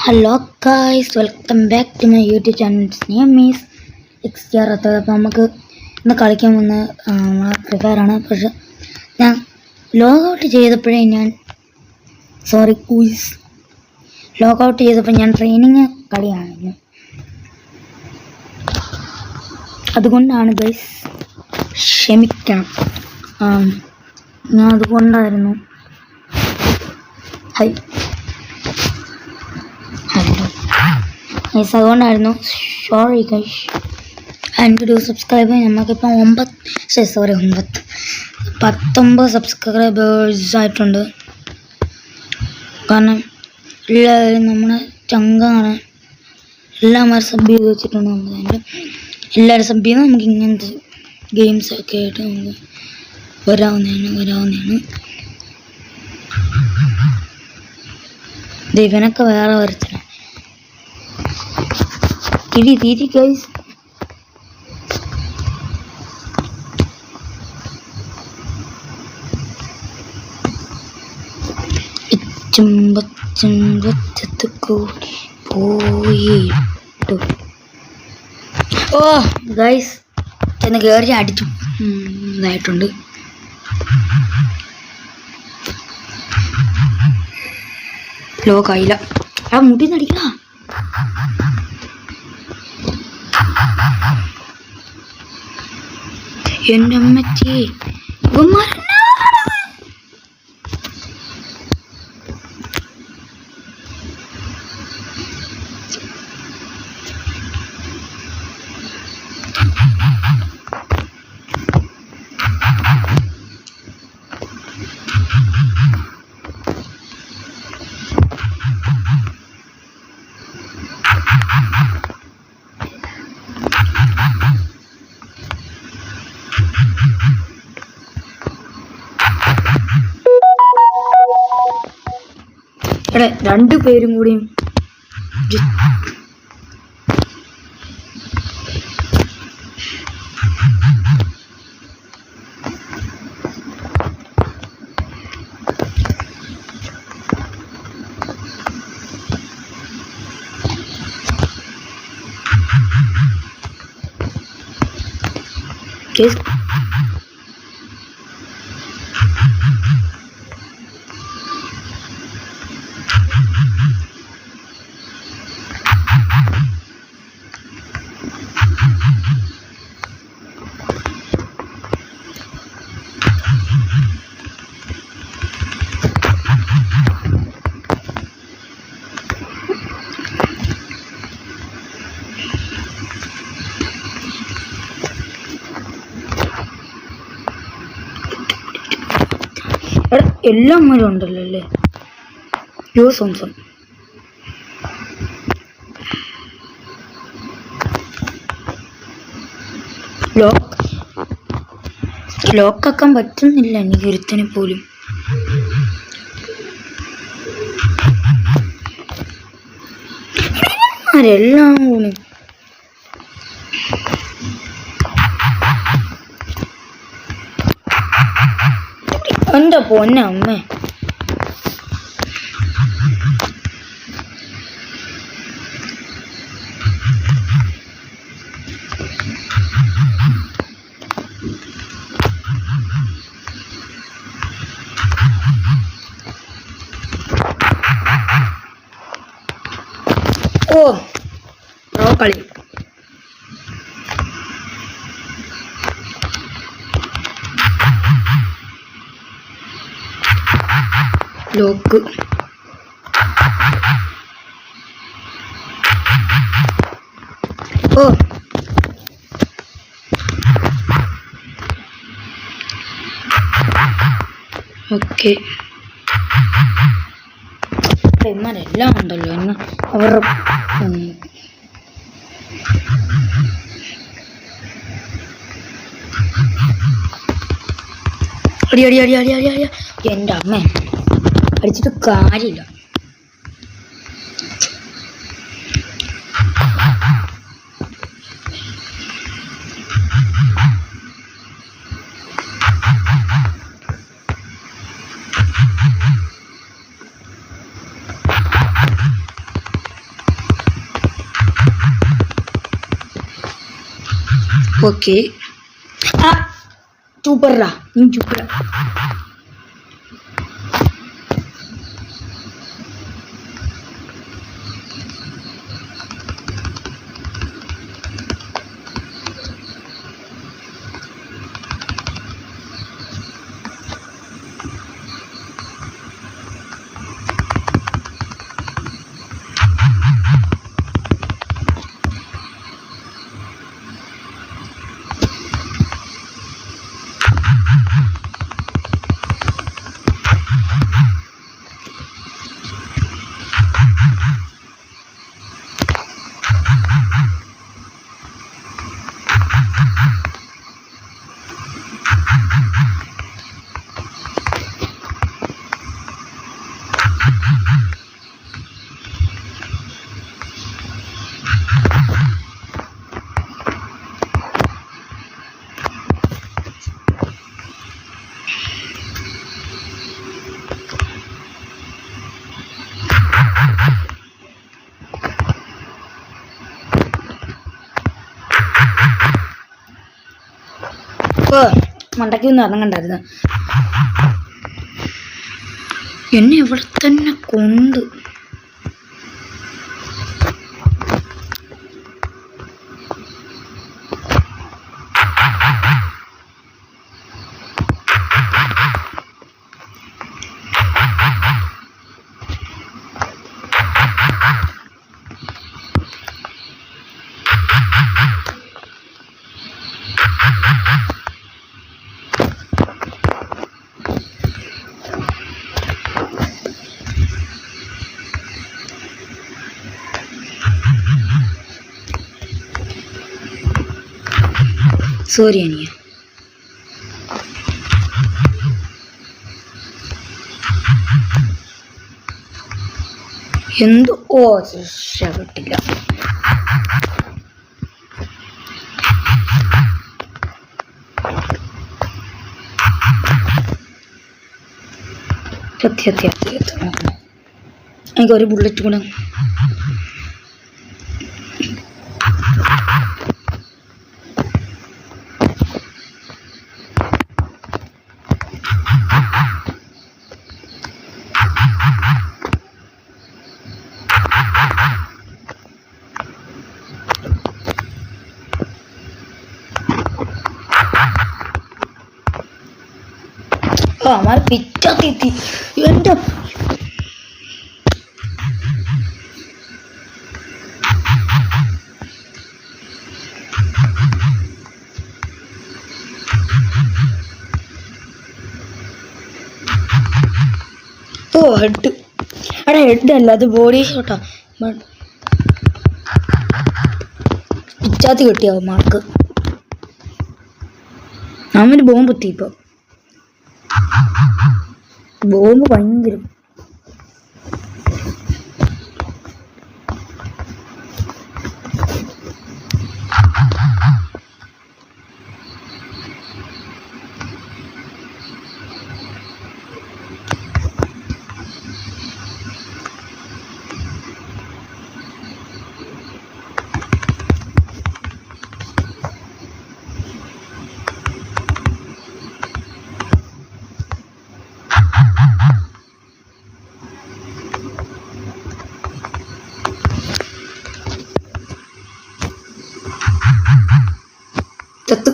Hello guys, welcome back to my YouTube channel. Name is XR. അപ്പോൾ നമുക്ക് ഇന്ന് കളിക്കാൻ വന്ന ഫ്രീ ഫയറാണ്. പക്ഷെ ഞാൻ ലോഗൗട്ട് ചെയ്തപ്പോഴേ ലോഗൗട്ട് ചെയ്തപ്പോൾ ഞാൻ ട്രെയിനിങ് കളിയായിരുന്നു. അതുകൊണ്ടാണ് ഗൈസ്, ക്ഷമിക്കണം. ഞാൻ അതുകൊണ്ടായിരുന്നു. അതുകൊണ്ടായിരുന്നു. Sorry guys. And do subscribe. നമുക്കിപ്പോൾ 19 സബ്സ്ക്രൈബേഴ്സ് ആയിട്ടുണ്ട്. കാരണം എല്ലാവരും നമ്മുടെ ചങ്കാണ്. എല്ലാവരും സബ് ചെയ്ത് വെച്ചിട്ടുണ്ട്. അതിൻ്റെ എല്ലാവരും സബ് ചെയ്ത് നമുക്ക് ഇങ്ങനത്തെ ഗെയിംസൊക്കെ ആയിട്ട് നമുക്ക് വരാവുന്നതാണ്. ദൈവനൊക്കെ വേറെ വരത്തില്ല. തീരി ഗൈസ്. ചുംബത്ത് കൂടി പോയിട്ടു. ഓ ഗൈസ്, ചെന്ന് കയറി അടിച്ചു ഇതായിട്ടുണ്ട്. കയ്യില മുട്ടി നടിക്കണ. എൻ്റെ അമ്മച്ചി രണ്ടുപേരും കൂടിയും എല്ലാം അമ്മരും ഉണ്ടല്ലോ അല്ലേ. സംസം ലോക്കാക്കാൻ പറ്റുന്നില്ല എനിക്ക് ഒരുത്തനെ പോലും. ആരെല്ലാം കൂടി എൻ്റെ പൊന്നമ്മേ. കളി ലോക്ക്. ഓക്കെ, ഇമാരെല്ലാം ഉണ്ടല്ലോ. എന്ന് അവർ അടി. എൻ്റെ അമ്മ അടിച്ചിട്ട് കാര്യമില്ല. ഓക്കെ. ആ സൂപ്പറാ, നീ സൂപ്പറാ. മണ്ടയ്ക്ക് ഒന്ന് ഇറങ്ങണ്ടായിരുന്നു. എന്നെ ഇവിടെ തന്നെ കൊണ്ട് സോറി അനിയ. എന്തോ രക്ഷപ്പെട്ടില്ല. എനിക്കൊരു ബുള്ളറ്റ് കൂടെ. हमारे पिक्चर दी थी ഓ ഹെഡ്. എടാ ഹെഡ് അല്ല, അത് ബോഡി ഷോട്ടാ. പിച്ചാത്തി കിട്ടിയാവും മാർക്ക്. അവന് ബോംബ് എത്തി. ഇപ്പൊ ബോംബ് ഭയങ്കര. ചത്തു.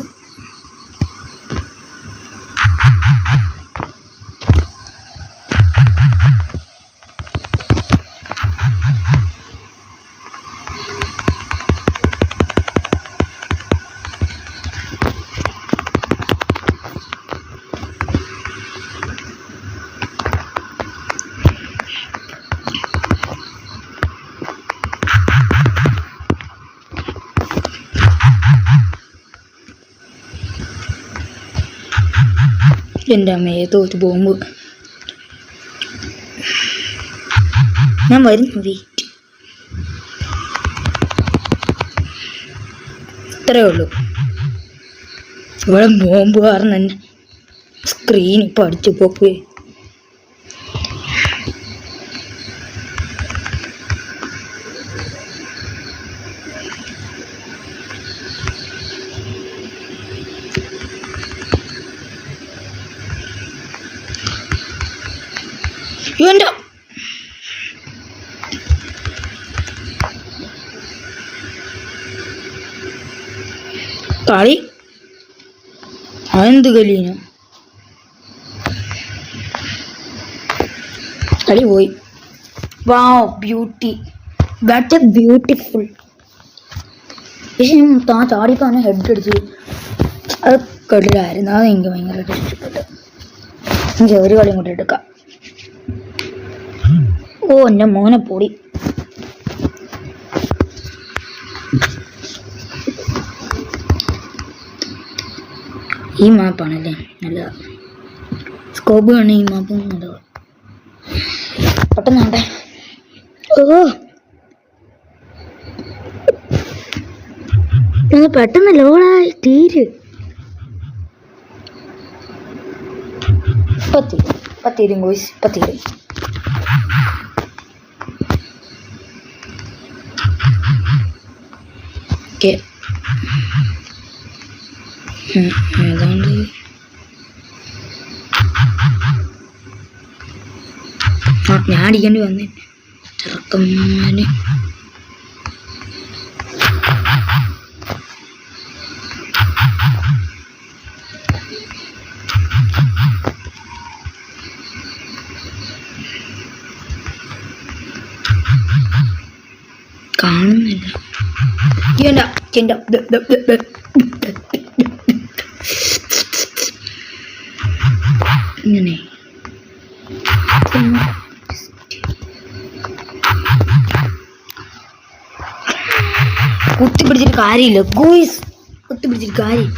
എൻ്റെ അമ്മ ഏതോ ഒരു ബോംബ്. ഞാൻ വരുന്നു, വെയിറ്റ്. ഇത്രയേ ഉള്ളൂ. ഇവിടെ ബോംബ് കാരണം തന്നെ സ്ക്രീൻ ഇപ്പം അടിച്ചു പോക്കുവേ. എൻ്റെ കളി അതെന്ത് കലീന കളി പോയി. വാവ് ബ്യൂട്ടി ദാറ്റ് എ ബ്യൂട്ടിഫുൾ. പക്ഷെ താൻ ചാടിയപ്പോൾ അവനെ ഹെഡ് അടിച്ചു. അത് കളിയിലായിരുന്നു. അത് എനിക്ക് ഭയങ്കരമായിട്ട് ഇഷ്ടപ്പെട്ടു. എനിക്ക് ഒരു കളി കൂടെ എടുക്കാം. ഓ എൻ്റെ മോനെ പൊടി. ഈ മാപ്പാണല്ലേ നല്ലതാണ്. സ്കോപ്പ് ആണ് ഈ മാപ്പ് നല്ലതാണ്. പെട്ടെന്നാണ്ടേ. ഓ പെട്ടെന്ന് ലോഡായി തീര്. പത്തീരും കോയ്സ് പത്തീരും. ഓക്കെ ഏതാണ്ട് ഞാൻ അടിക്കേണ്ടി വന്നേ ചെറുക്കമ്മന്. കാണുന്നില്ല ഇങ്ങനെ കുത്തിപ്പിടിച്ചിട്ട് കാര്യമില്ല ഗോയ്സ്, കുത്തിപ്പിടിച്ചിട്ട് കാര്യം.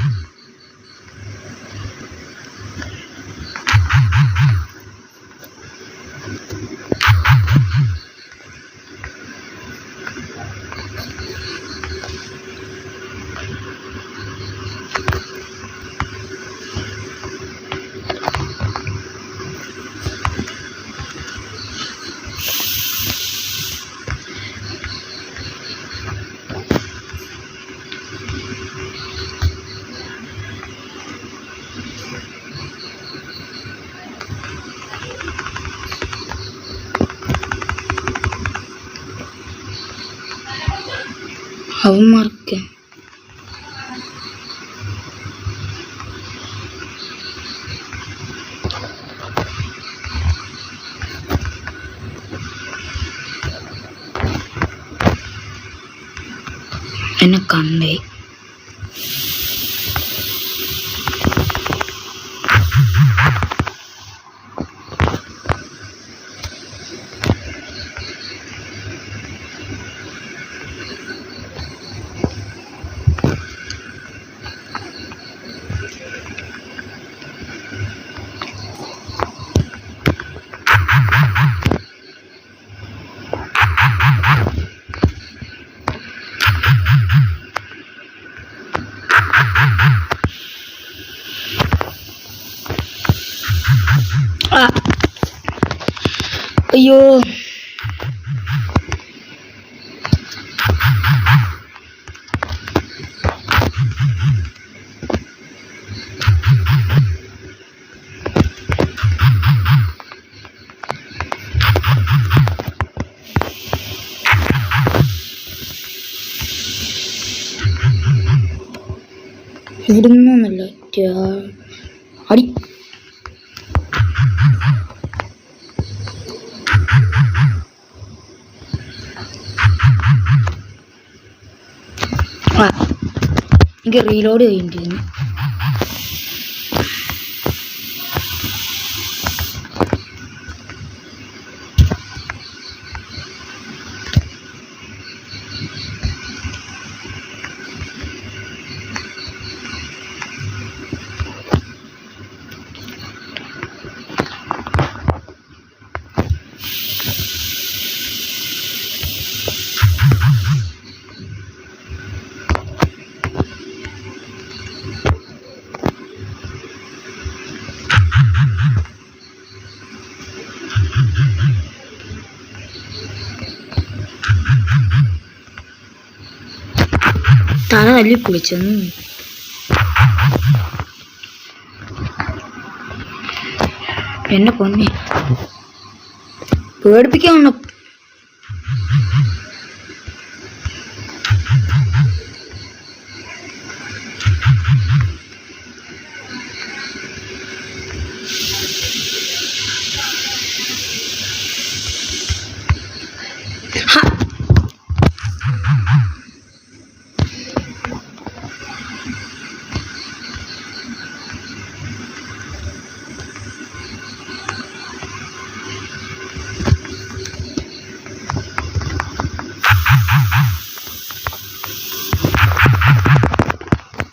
അവന്മാർക്ക് എന്നെ കണ്ടേ. അയ്യോ ഇവിടുന്നല്ല അടി. എനിക്ക് റീലോഡ് ചെയ്യേണ്ടിയിരുന്നു. തല തല്ലി പൊളിച്ചെന്നു. എന്നെ പൊന്നെ പേടിപ്പിക്കാവുന്ന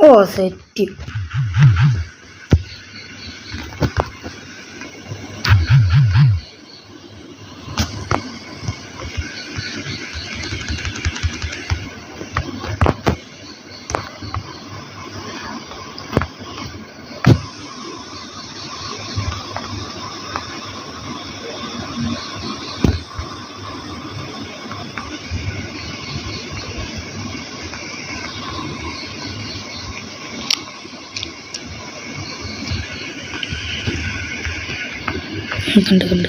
ഓ സെറ്റ്. കണ്ട് കണ്ട് കണ്ട്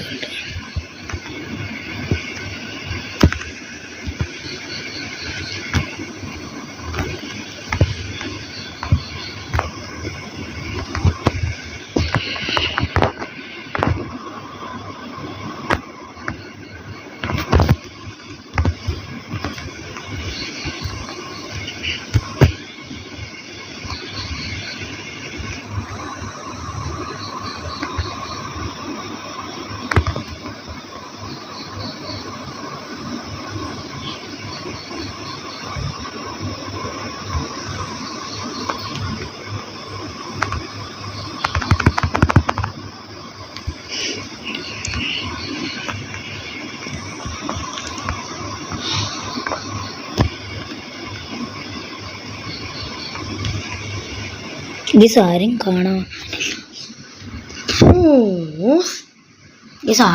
ആരെയും കാണാൻ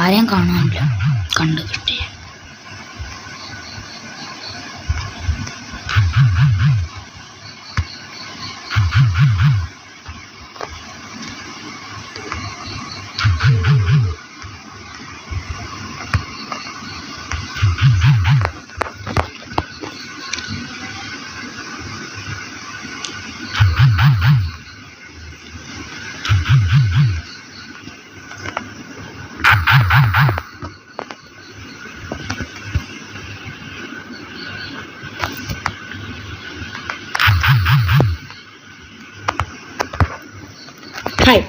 ആരെയും കാണാനില്ല. കണ്ടു കിട്ടിയ hi.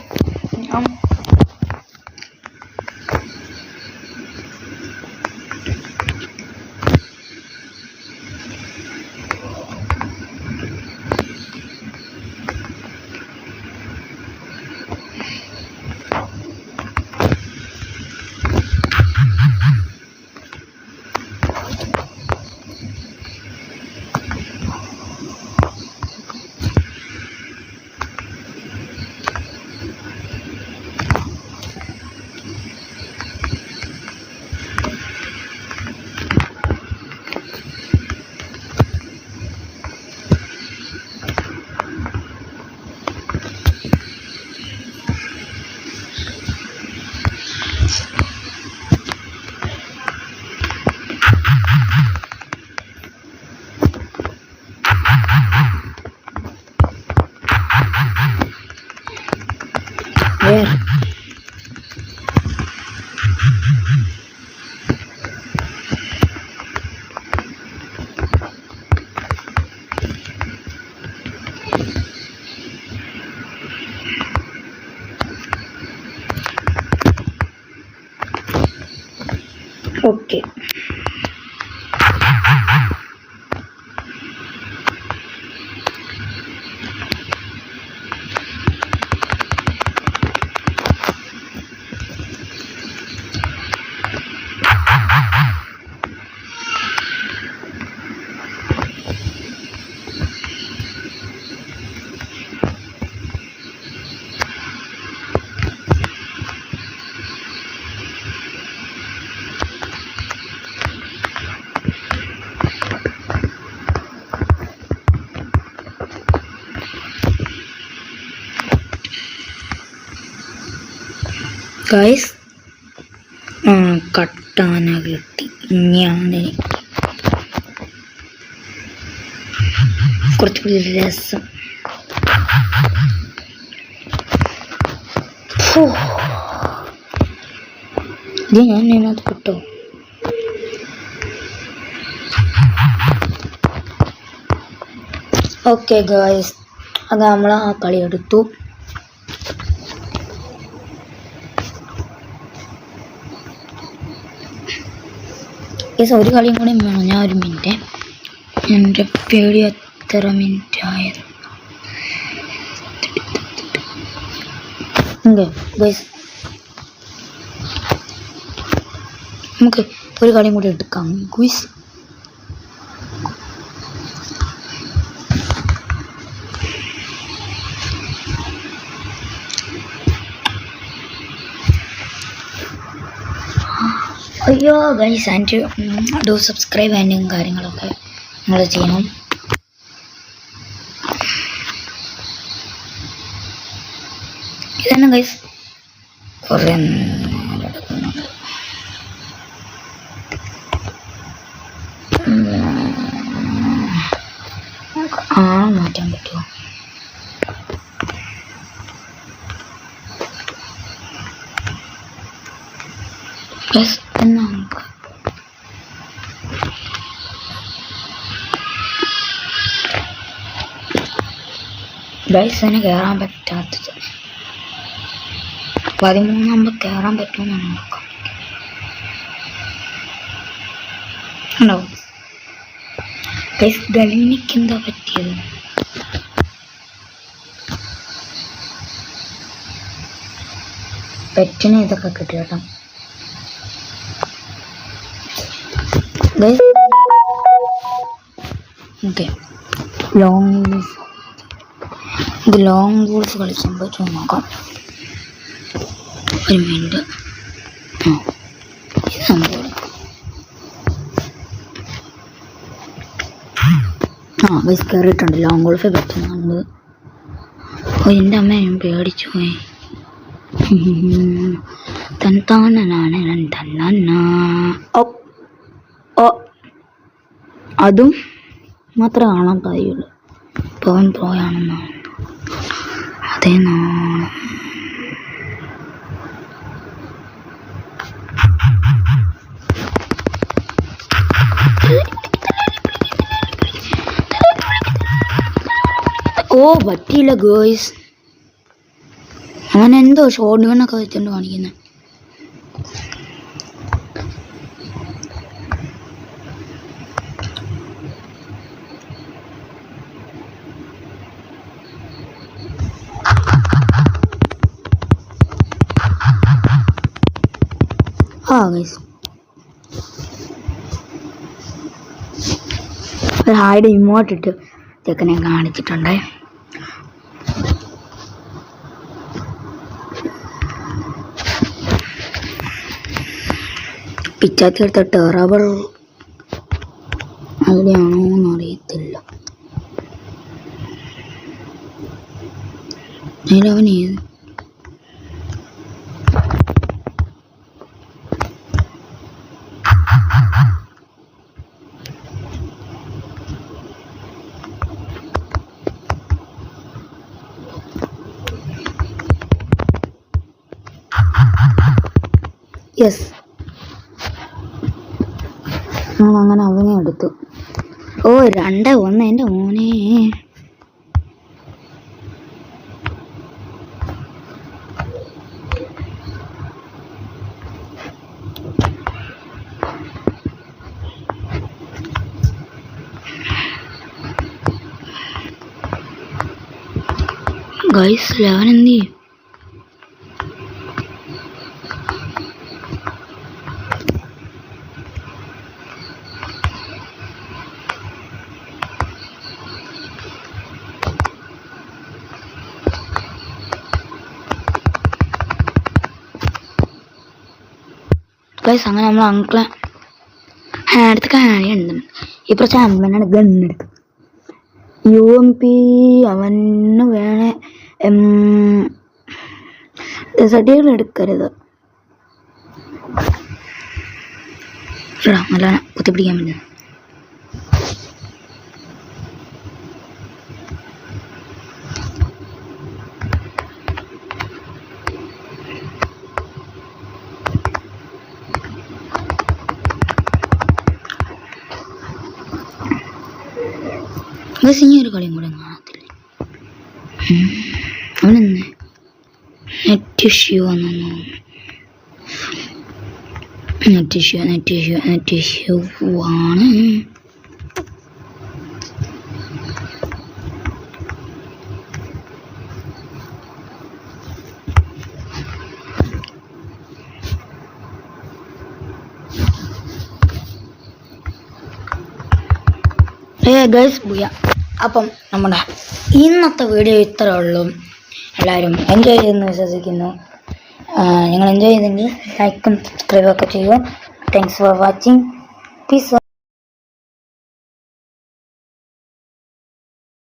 Where? Okay. Guys, cut. കട്ടാന കിട്ടി. ഞാൻ കുറച്ചുകൂടി രസം. ഇത് ഞാൻ ഇതിനകത്ത് കിട്ടോ? ഓക്കെ ഗായ്സ്, അത് നമ്മൾ ആ കളി എടുത്തു. ഒരു കളിയും കൂടി വേണം. ഞാൻ ഒരു മിനിറ്റ്, എൻ്റെ പേടി എത്ര മിനിറ്റ് ആയത്. ഗൈസ്, നമുക്ക് ഒരു കളിയും കൂടി എടുക്കാം ഗൈസ്. അയ്യോ ഗൈസ്, ആൻഡ് ഡു സബ്സ്ക്രൈബ് ആൻഡും കാര്യങ്ങളൊക്കെ നിങ്ങൾ ചെയ്യണം. ഇതാണ് ഗൈസ് കുറേ മാറ്റാൻ പറ്റുമോ? ഗൈസ് എന്നാ നമുക്ക് ഗൈസ് അതിന് കയറാൻ പറ്റാത്തത് 13 കയറാൻ പറ്റുമെന്നാണ് നോക്കാം. ഉണ്ടോ ഗൈസ്? ഗലിനിക്ക് എന്താ പറ്റിയത്? പെറ്റിന് ഇതൊക്കെ കിട്ടി കേട്ടോ ഗൈസ്. ഓക്കെ, ലോങ് ബോൾസ് കളിക്കാൻ പറ്റുമോ നോക്കാം. ഒരു മിനിറ്റ്. ഇത് നമ്മൾ ഗൈസ് കയറിയിട്ടുണ്ട്. ലോങ് ഗോൾഫേ പറ്റുന്നുണ്ട്. എൻ്റെ അമ്മ ഞാൻ പേടിച്ചു പോയി. അതും മാത്രമേ കാണാൻ കഴിയുള്ളൂ. പോൻ പോയാണെന്നാണ് അതേന്നാണ്. ഓ പറ്റിയില്ല ഗേൾസ്. അങ്ങനെ എന്തോ ഷോർട്ട് ഗണ്ണൊക്കെ വെച്ചിട്ട് കാണിക്കുന്നത്. ഗൈസ് ഒരു ഹായുടെ ഇമോട്ടിട്ട് ചെക്കനെ കാണിച്ചിട്ടുണ്ടേ. പിച്ചാത്തി എടുത്ത ടെറബിൾ അവിടെയാണോ എന്നറിയത്തില്ല. അവൻ ഏത് യെസ് അങ്ങനെ അവനെ എടുത്തു. ഓ 2-1 എൻ്റെ മോനെ. ഗൈസ് 11 എന്ത് ചെയ്യും? ഗൈസ് അങ്ങനെ നമ്മൾ അങ്കിളെ അടുത്ത കാണിയുണ്ട്. ഇപ്പുറത്തെ അമ്പനാണ് ഗണ്ണെടുക്കുക. UMP അവന് വേണേ ഡെസർട്ടുകൾ എടുക്കരുത്. നല്ല കുത്തിപ്പിടിക്കാൻ പറ്റുന്നു. ഒരു കളിയും കൂടെ കാണത്തില്ല. അവനെന്ന് നെറ്റ് ഇഷ്യൂ വന്നു. നെറ്റ് ഇഷ്യൂ ആണ്. ഗൈസ് ബുയ. അപ്പം നമ്മുടെ ഇന്നത്തെ വീഡിയോ ഇത്രേ ഉള്ളൂ. എല്ലാവരും എൻജോയ് ചെയ്യുമെന്ന് വിശ്വസിക്കുന്നു. നിങ്ങൾ എൻജോയ് ചെയ്തെങ്കിൽ ലൈക്കും സബ്സ്ക്രൈബും ഒക്കെ ചെയ്യുക. Thanks for watching. പീസ്.